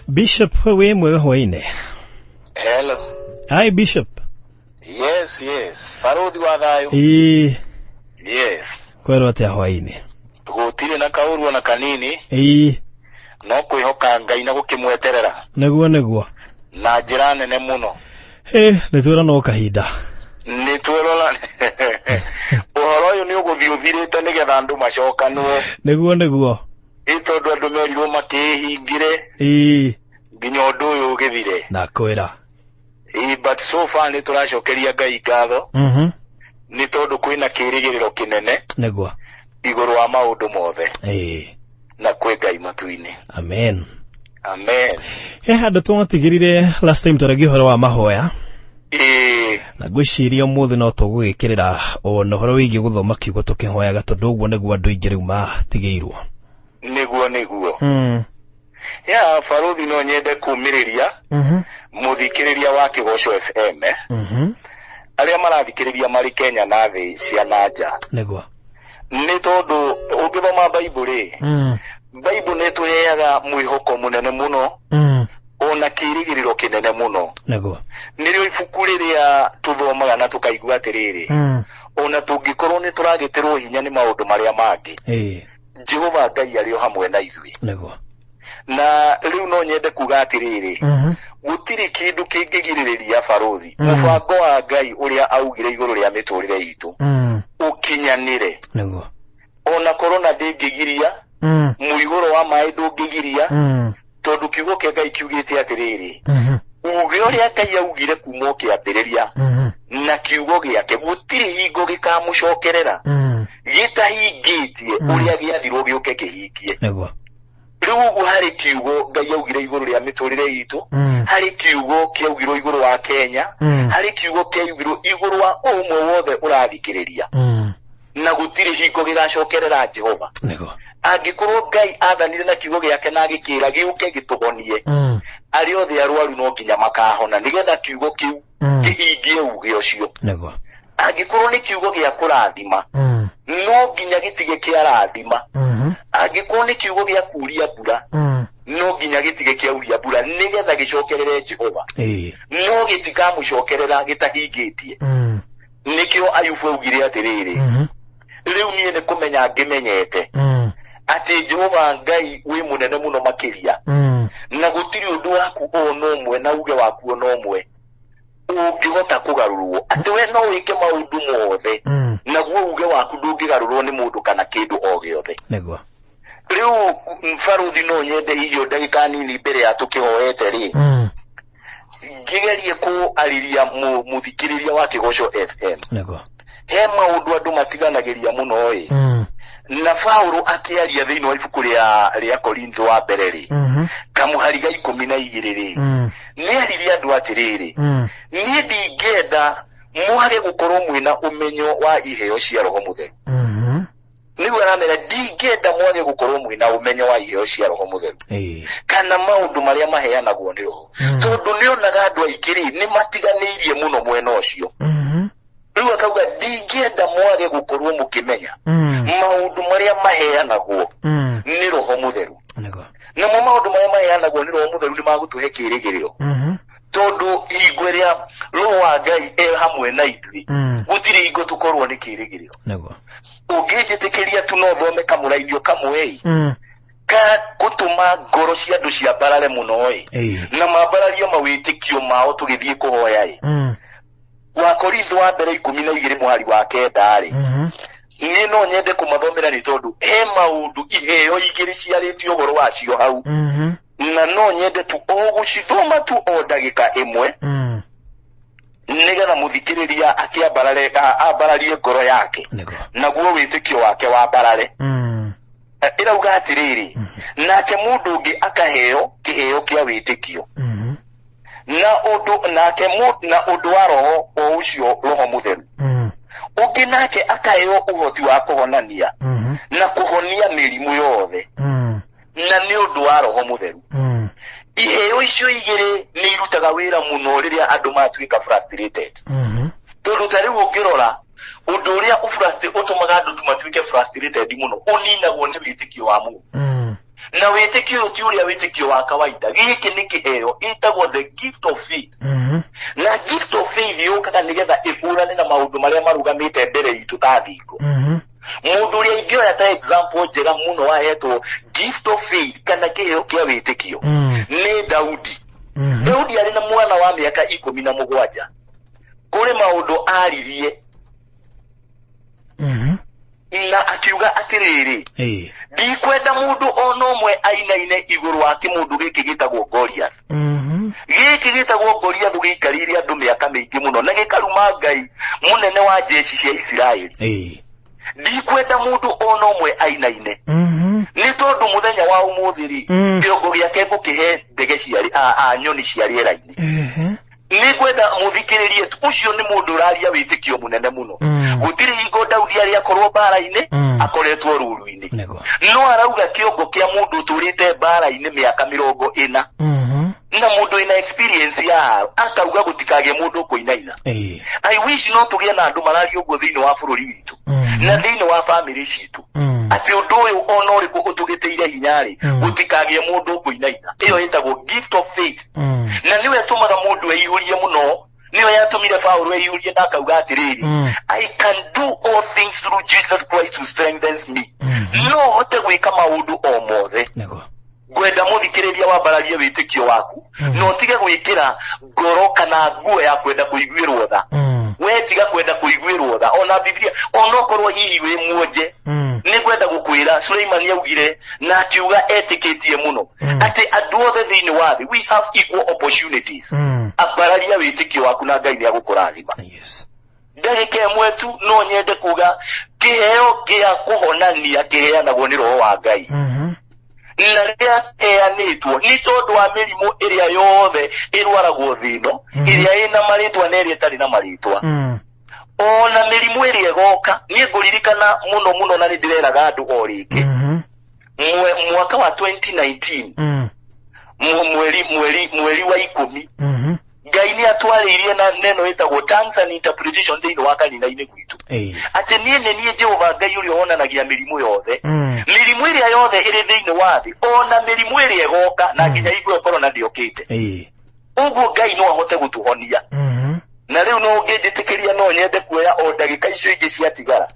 Bishop, we mwega hwaine. Hello. Hi, Bishop. Yes. Parodi wa thayo. Yes. Kwero atia hwaine. Gutire na kaurwo na kanini. No kwihoka Ngai na gukimweterera. Neguo. Na njira nene muno. Nitwira no kahinda. Nitwira uhoro uyu ni uguthi uthirite nigetha andu macokanwo. Neguo. Itondu andu merirwo makihingire. Nginya undu uyu ugithire. Na kwira. But so far ni turacokeria Ngai ngatho. Ni tondu kwina kirigiriro kinene. Neguo. Iguru wa maundu mothe. Na kwe Ngai matu-ini. Amen. Andu twatigirire last time turagi horo wa mahoya. Na gwiciria umuthi no tugwikirira ono horo wigi guthoma kiugo tukihoyaga tondu uguo niguo andu aingi riu matigiirwo. Niguo. Faruthi no nyende kumiriria. Muthikiriria wa Kigoco FM. Aria marathikiriria mari Kenya na thi cia nanja. Niguo. Ni tondu ungithoma Bible Bible ne tuheaga mwihoko munene muno. Ona kirigiriro kinene muno. Niguo. Nirio ibuku riria tuthomaga na tukaigua atiriri. Ona tungikorwo ni turagitirwo hinya ni maundu maria mangi. Jehova Ngai ari o hamwe na ithui. Niguo. Na riu no nyende kuga atiriri. Gutiri kindu kingigiririria Faruthi. Mubango wa Ngai uria augire iguru ria miturire itu. Ukinyanire. Niguo. Ona corona ndingigiria. Muiguru wa mai ndungigiria. Tondu kiugo kia Ngai kiugite atiriri. Uge uria Ngai augire kuma kiambiriria. Na kiugo giake gutiri hingo gikamucokerera. Gitahingitie uria giathirwo giuke kihingie. Niguo. Riu hari kiugo Ngai augire iguru ria miturire itu. Hari kiugo kiaugirwo iguru wa Kenya. Hari kiugo kiaugirwo iguru wa umwe wothe urathikiriria. Na gutiri hingo gigacokerera Jehova. Niguo. Angikorwo Ngai athanire na kiugo giake na gikira giuke gitugonie. Ari othe arwaru no nginya makahona nigetha kiugo kiu kihingie uge ucio. Niguo. Angikorwo ni kiugo gia kurathima. No nginya gitige kiarathima. Angikorwo ni kiugo gia kuria mbura. No nginya gitige kiauria mbura nigetha gicokerere Jehova. No gitikamucokerera gitahingitie. Nikio Ayubu augire atiriri. Riu nie ne kumenya ngimenyete. Ati Jehova Ngai wi munene muno makiria. Na gutiri undu waku ono umwe na uge waku ono umwe. Ungihota kugarurwo. Ati we no wike maundu mothe. Na guo uge waku ndungigarurwo ni mundu kana kindu o giothe. Niguo. Riu Faruthi no nyende hiyo ndagika nini mbere ya tukihoete ri. Ngigerie ku ariria muthikiriria wa Kigoco FM. Niguo. He maundu andu matiganagiria muno na Paulo akiaria thiini wa ibuku ria Korintho wa mbere ri. Kamuhariga 12 ri. Ni ariria andu atiriri. Ni ndingenda mwage gukorwo mwina umenyo wa iheo cia Roho Mutheru. Niwe aramera ndingenda mwage gukorwo mwina umenyo wa iheo cia Roho Mutheru. Kana maundu maria maheanagwo ni Roho. Tondu nionaga andu aikiri ni matiganirie muno mwena ucio. Riu akauga ndingenda mwage gukorwo mukimenya maundu maria maheanagwo ni Roho Mutheru. Na maundu maria maheanagwo ni Roho Mutheru ni magutuhe kirigiriro. Tondu igwe ria Roho wa Ngai hamwe na ithui gutiri hingo tukorwo ni kirigiriro. Ungijitikiria tu no thome kamurainio kamwe ka gutuma ngoro cia andu cia barare muno na mabarario mawitikio mao tugithie kuhoya wa Korintho wa mbere 12 mwari wa kenda ri. Ni no nyende kumathomera ni tondu he maundu iheo igiri ciaritio goro wacio hau. Na no nyende tu gucithoma tu o ndagika imwe. Nigetha muthikiriria abarararie ngoro yake. Naguo witikio wake wa barare. Irauga atiriri. Nake mundu ungi akaheo kiheo kia witikio. Na undu wa Roho o ucio Roho Mutheru. Ungi nake akaheo uhoti wa kuhonania na kuhonia mirimu yothe. Na ni undu wa Roho Mutheru. Iheo icio igiri ni irutaga wira muno riria andu matuika frustrated. Tondu tari ungirora undu uria utumaga andu tumatuike frustrated muno uninagwo ni witikio wa mundu. na wĩtĩkio ti ũrĩa wĩtĩkio wa kawaida. Gĩkĩ nĩ kĩheo ĩtagwo the gift of faith. Na gift of faith yũkaga nĩgetha ĩhũrane na maũndũ marĩa marugamĩte mbere itũ ta thingo. Mũndũ ũrĩa ingĩoya ta example njega mũno wahetwo gift of faith kana kĩheo kĩa wĩtĩkio nĩ Daudi. Daudi arĩ na mwana wa mĩaka 17. Kũrĩ maũndũ aririe na akiuga atĩrĩrĩ, ndikwenda mũndũ ona ũmwe ainaine igũrũ wa kĩmũndũ gĩkĩ gĩtagwo Goliath. Gĩkĩ gĩtagwo Goliath gĩikarire andũ mĩaka mĩingĩ mũno na gĩkaruma Ngai mũnene wa jeshi cia Isiraeli. Ndikwenda mũndũ ona ũmwe ainaine. Nĩ tondũ mũthenya wa ũmũthĩ kĩongo gĩake ngũkĩhe ndege nyoni cia rĩera-inĩ. Nĩ kwenda mũthikĩrĩrie ũcio nĩ mũndũ ũraria wĩtĩkio mũnene mũno. Gũtirĩ hingo Daudi arĩ akorwo mbara-inĩ akoretwo rũru-inĩ. No arauga kĩongo kĩa mũndũ ũtũrĩte mbara-inĩ mĩaka 40 na mũndũ ina experience ya akauga gũtikagĩa mũndũ kũinaina. I wish no tũgĩe na andũ mararia ũguo thĩinĩ wa bũrũri witũ na thĩinĩ wa family citũ, atĩ ũndũ ũyũ ona ũrĩkũ ũtũgĩteire hinya-rĩ gũtikagĩa mũndũ kũinaina. Ĩyo ĩtagwo gift of faith. Na nĩwe tũmaga mũndũ eihũrie mũno. Niyo yatũmire Paulo eihũrie na akauga atĩrĩrĩ, I can do all things through Jesus Christ who strengthens me. No hote gwĩka maũndũ o mothe. Gwenda mũthikĩrĩria wambararie wĩtĩkio waku no tige gwĩkĩra ngoro kana nguo ya kwenda kũiguĩrwo tha. We tiga kwenda kũiguĩrwo tha. Ona Biblia ona okorwo hihi wĩ muonje nĩ kwenda gũkwĩra Suleiman augire na akiuga etĩkĩtie mũno atĩ andũ othe thĩinĩ wa thĩ we have equal opportunities. Ambararia wĩtĩkio waku na Ngai nĩ agũkũrathima. Ndagĩka ĩmwe tu no nyende kuga kĩheo gĩa kũhonania kĩheanagwo nĩ Roho wa Ngai. Na rĩrĩa heanĩtwo nĩ tondũ wa mĩrimũ ĩrĩa yothe ĩrwaragwo thĩ ĩno, ĩrĩa ĩna marĩtwa na ĩrĩa ĩtarĩ na marĩtwa. Ona mĩrimũ ĩrĩa ĩgoka niĩ ngũririkana mũno na nĩ ndĩreraga andũ o rĩngĩ mwaka wa 2019 mweri wa 10 Ngai nĩ atwarĩirie na neno ĩtagwo tongues and interpretation thĩinĩ wa kanitha-inĩ gwitũ. Atĩ niĩ Jehova Ngai ũrĩa wonanagia mĩrimũ yothe, mĩrimũ ĩrĩa yothe ĩrĩ thĩinĩ wa thĩ, ona mĩrimũ ĩrĩa ĩgoka na nginya igwe korona ndĩokĩte. Ũguo Ngai no ahote gũtũhonia. Na rĩu no ngĩnjĩtĩkĩria no nyende kuoya o ndagĩka icio ingĩ ciatigara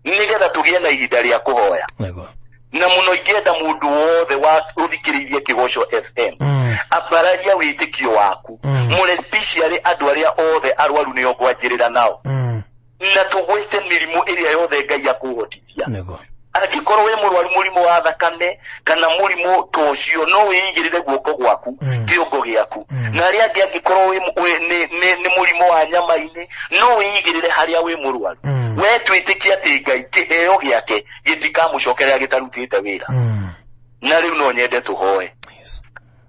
nĩgetha tũgĩe na ihinda rĩa kũhoya. Na mũno ingĩenda mũndũ wothe wa ũthikĩrĩirie Kĩgoco FM ambararia wĩtĩkio waku, mũre especially andũ arĩa othe arwaru nĩo ngwanjĩrĩra nao, na tũgwĩte mĩrimũ ĩrĩa yothe Ngai akũhotithia. Angĩkorwo wĩ mũrwaru mũrimũ wa thakame kana mũrimũ ta ũcio no wĩigĩrĩre guoko gwaku kĩongo gĩaku. Na arĩa angĩ angĩkorwo nĩ mũrimũ wa nyama-inĩ no wĩigĩrĩre harĩa wĩ mũrwaru. We twĩtĩkie atĩ Ngai kĩheo gĩake gĩtikamũcokerera gĩtarutĩte wĩra. Na rĩu no nyende tũhoe.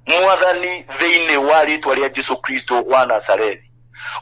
Mwathani thĩinĩ wa rĩĩtwa rĩa Jesũ Kristo wa Nazarethi,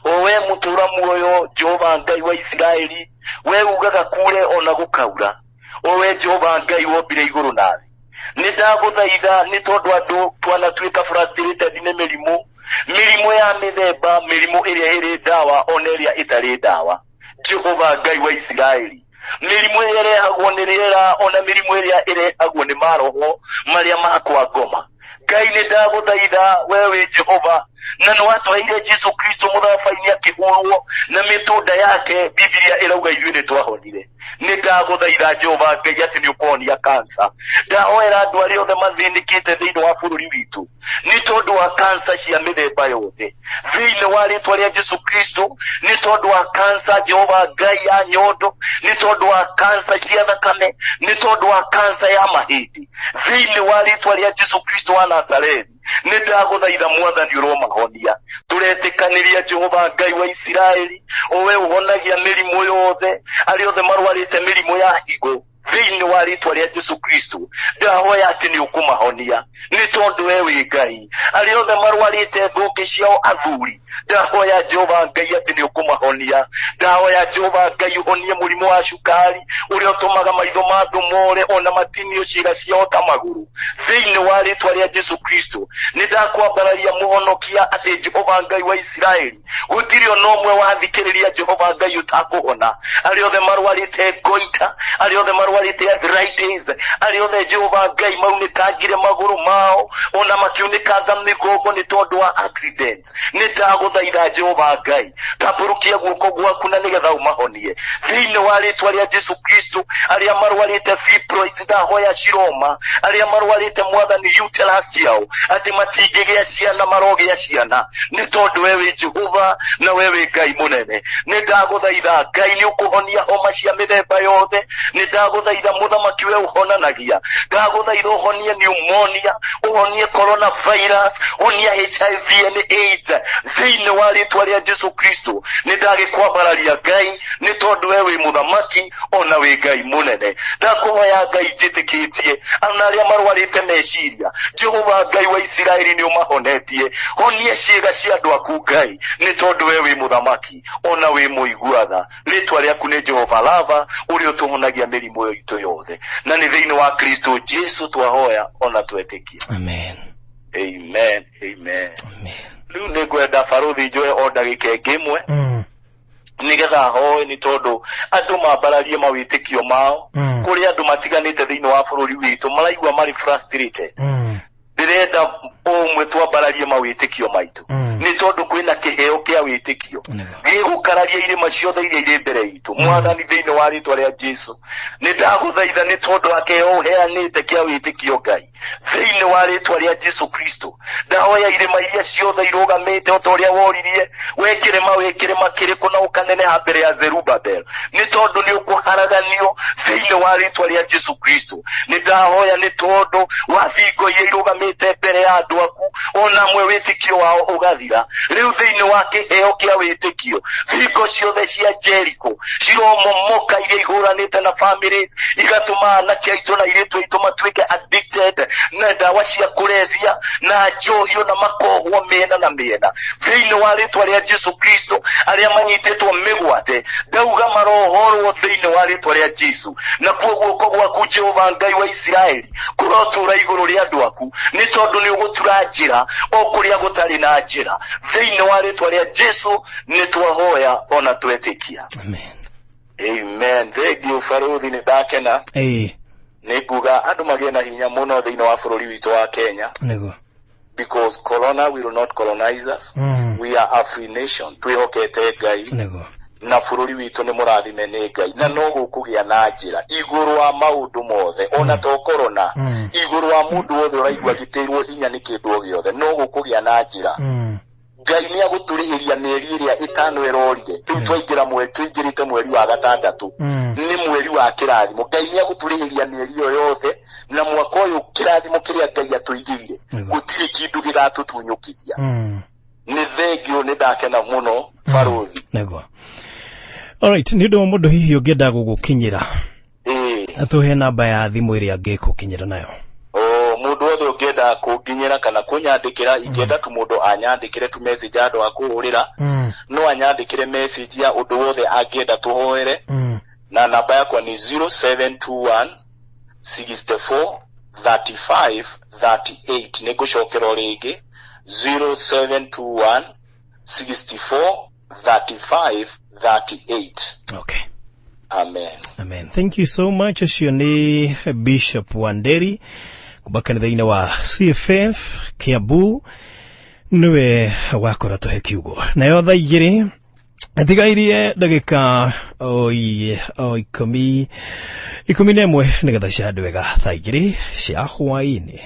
o we mũtũũra muoyo, Jehova Ngai wa Isiraeli, we ugaga kure ona gũkaura. O we Jehova Ngai wombire igũrũ na thĩ, nĩ ndagũthaitha nĩ tondũ andũ twanatuĩka frustrated nĩ mĩrimũ ya mĩthemba, mĩrimũ ĩrĩa ĩrĩ ndawa ona ĩrĩa ĩtarĩ ndawa. Jehova Ngai wa Isiraeli, mĩrimũ ĩrĩa ĩrehagwo nĩ rĩera ona mĩrimũ ĩrĩa ĩrehagwo nĩ maroho marĩa makwa ngoma. Ngai nĩ ndagũthaitha we wĩ Jehova, na nĩ watũheire Jesũ Kristo mũtharaba-inĩ akĩhũrwo na mĩtũnda yake Biblia ĩrauga ithuĩ nĩ twahonire. Nĩ ndagũthaitha Jehova Ngai atĩ nĩ ũkũhonia cancer. Ndahoera andũ arĩa othe mathĩnĩkĩte thĩinĩ wa bũrũri witũ nĩ tondũ wa cancer cia mĩthemba yothe thĩinĩ wa rĩĩtwa rĩa Jesũ Kristo, nĩ tondũ wa cancer Jehova Ngai ya nyondo, nĩ tondũ wa cancer cia thakame, nĩ tondũ wa cancer ya mahĩndĩ thĩinĩ wa rĩĩtwa rĩa Jesũ Kristo wa Nazarethi. Nĩ ndagũthaitha Mwathani ũromahonia. Tũretĩkanĩria Jehova Ngai wa Isiraeli, o we ũhonagia mĩrimũ yothe, arĩa othe marwarĩte mĩrimũ ya higo thĩinĩ wa rĩĩtwa rĩa Jesũ Kristo. Ndahoya atĩ nĩ ũkũmahonia nĩ tondũ we wĩ Ngai. Arĩa othe marwarĩte thũkĩ ciao athuri, ndahoya Jehova Ngai atĩ nĩ ũkũmahonia. Ndahoya Jehova Ngai ũhonie mũrimũ wa cukari ũrĩa ũtũmaga maitho ma andũ more ona matinio ciĩga ciao ta magũrũ thĩinĩ wa rĩĩtwa rĩa Jesũ Kristo. Nĩ ndakwambararia mũhonokia atĩ Jehova Ngai wa Isiraeli, gũtirĩ ona ũmwe wathikĩrĩria Jehova Ngai ũtakũhona. Arĩa othe marwarĩte goita, arĩa othe marwarĩte marwarite arthritis ari othe Jehova Ngai maunĩkangire magũrũ mao ona makiunĩkanga mĩgongo nĩ tondũ wa accidents nĩndagũthaitha Jehova Ngai tambũrũkia guoko gwaku na nĩgetha ũmahonie thĩinĩ wa rĩtwa rĩa Jesu Kristo arĩa marwarĩte fibroids ndahoya ciroma arĩa marwarĩte mwathani uterus ciao atĩ matingĩgĩa ciana marogĩa ciana nĩ tondũ wewe Jehova na wewe Ngai mũnene nĩndagũthaitha Ngai nĩ ũkũhonia homa cia mĩthemba yothe nĩndagũthaitha mũthamaki we ũhonanagia ndagũthaitha ũhonie pneumonia ũhonie coronavirus ũhonia HIV and AIDS thĩinĩ wa rĩtwa rĩa Jesu Kristo nĩndagĩkwambararia Ngai nĩ tondũ wewe mũthamaki ona wĩ Ngai mũnene ndakũhoya Ngai njĩtĩkĩtie ana arĩa marwarĩte meciria Jehova Ngai wa Isiraeli nĩ ũmahonetie honie ciĩga cia andũ aku Ngai nĩ tondũ wewe mũthamaki ona wĩ mũiguatha rĩtwa rĩaku nĩ Jehova Lava ũrĩa ũtũhonagia mĩrimũ itũ yothe na nĩ thĩinĩ wa Kristo Jesu twahoya ona twetĩkia amen amen amen rĩu nĩngwenda barũthi njoe o ndagĩka ĩngĩ ĩmwe nigetha hoe nĩ tondũ andũ mambararie mawĩtĩkio mao kũrĩ andũ matiganĩte thĩinĩ wa bũrũri witũ maraigua marĩ frustrated ndĩrenda ũmwe twambararie mawĩtĩkio maitũ nĩ tondũ kwĩna kĩheo kĩa wĩtĩkio gĩgũkararia irĩma ciothe iria irĩ mbere itũ mwathani thĩinĩ wa rĩtwa rĩa Jesu nĩndagũthaitha nĩ tondũ wa kĩheo ũheanĩte kĩa wĩtĩkio Ngai thĩinĩ wa rĩtwa rĩa Jesu Kristo ndahoya irĩma iria ciothe irũgamĩte o ta ũrĩa woririe wekĩrĩma kĩrĩkũ na ũkaneneha mbere ya Zerubabel nĩ tondũ nĩ ũkũharaganio thĩinĩ wa rĩtwa rĩa Jesu Kristo nĩndahoya nĩ tondũ wa thingo iria irũgamĩte mbere ya andũ aku ona mwe wĩtĩkio wao ũgathira rĩu thĩinĩ wa kĩheo kĩa wĩtĩkio thingo ciothe cia Jericho ciromomoka iria ihũranĩte na families igatũma anake aitũ na airĩtu aitũ matuĩke addicted na ndawa cia kũrebia na njohi na makohwo mĩena na mĩena thĩinĩ wa rĩtwa rĩa Jesu Kristo arĩa manyitĩtwo mĩgwate ndauga marohorwo thĩinĩ wa rĩtwa rĩa Jesu na guoko gwaku Jehova Ngai wa Isiraeli kũrotũra igũrũ rĩa andũ aku nĩ tondũ nĩ ũgũtura njĩra o kũrĩa gũtarĩ na njĩra thĩinĩ wa rĩtwa rĩa Jesu nĩ twahoya ona twetĩkia amen amen thengio barũthi nĩ ndakena nĩnguga andũ magĩe na hinya mũno thĩinĩ wa bũrũri witũ wa Kenya nĩguo because corona will not colonize us we are a free nation twĩhokete Ngai nĩguo na bũrũri witũ nĩ mũrathime nĩ Ngai na no gũkũgĩa na njĩra igũrũ wa maũndũ mothe ona to corona igũrũ wa mũndũ wothe ũraigua gĩtĩirwo hinya nĩ kĩndũ o gĩothe no gũkũgĩa na njĩra Ngai nĩ agũtũrĩhĩria mĩeri ĩrĩa ĩtano ĩrorire rĩu twaingĩrĩte mweri wa gatandatũ nĩ mweri wa kĩrathimo Ngai nĩ agũtũrĩhĩria mĩeri ĩyo yothe na mwaka ũyũ kĩrathimo kĩrĩa Ngai atũigĩire gũtirĩ kĩndũ gĩgatũtunyũkithia nĩ thengio nĩ ndakena mũno barũthi nĩguo alright nĩ ũndũ wa mũndũ hihi ũngĩenda gũgũkinyĩra atũhe namba ya thimũ ĩrĩa angĩgũkinyĩra nayo mũndũ wothe ũngĩenda kũnginyĩra kana kũnyandĩkĩra ingĩenda tu mũndũ anyandĩkĩre tu message andũ a kũhũrĩra no anyandĩkĩre message ya ũndũ wothe angĩenda tũhoere na namba yakwa nĩ 0721 64 35 38 nĩngũcokera rĩngĩ 0721 64 35 38 okay amen thank you so much ucio ni Bishop Wanderi kuba kanitha-inĩ wa CFF Kiambu niwe wakora tuhe kiugo nayo thaa igĩrĩ thigairie ndagĩka ikũmi na ĩmwe nĩgetha ciandũ wega thaa igĩrĩ cia hwaĩ-inĩ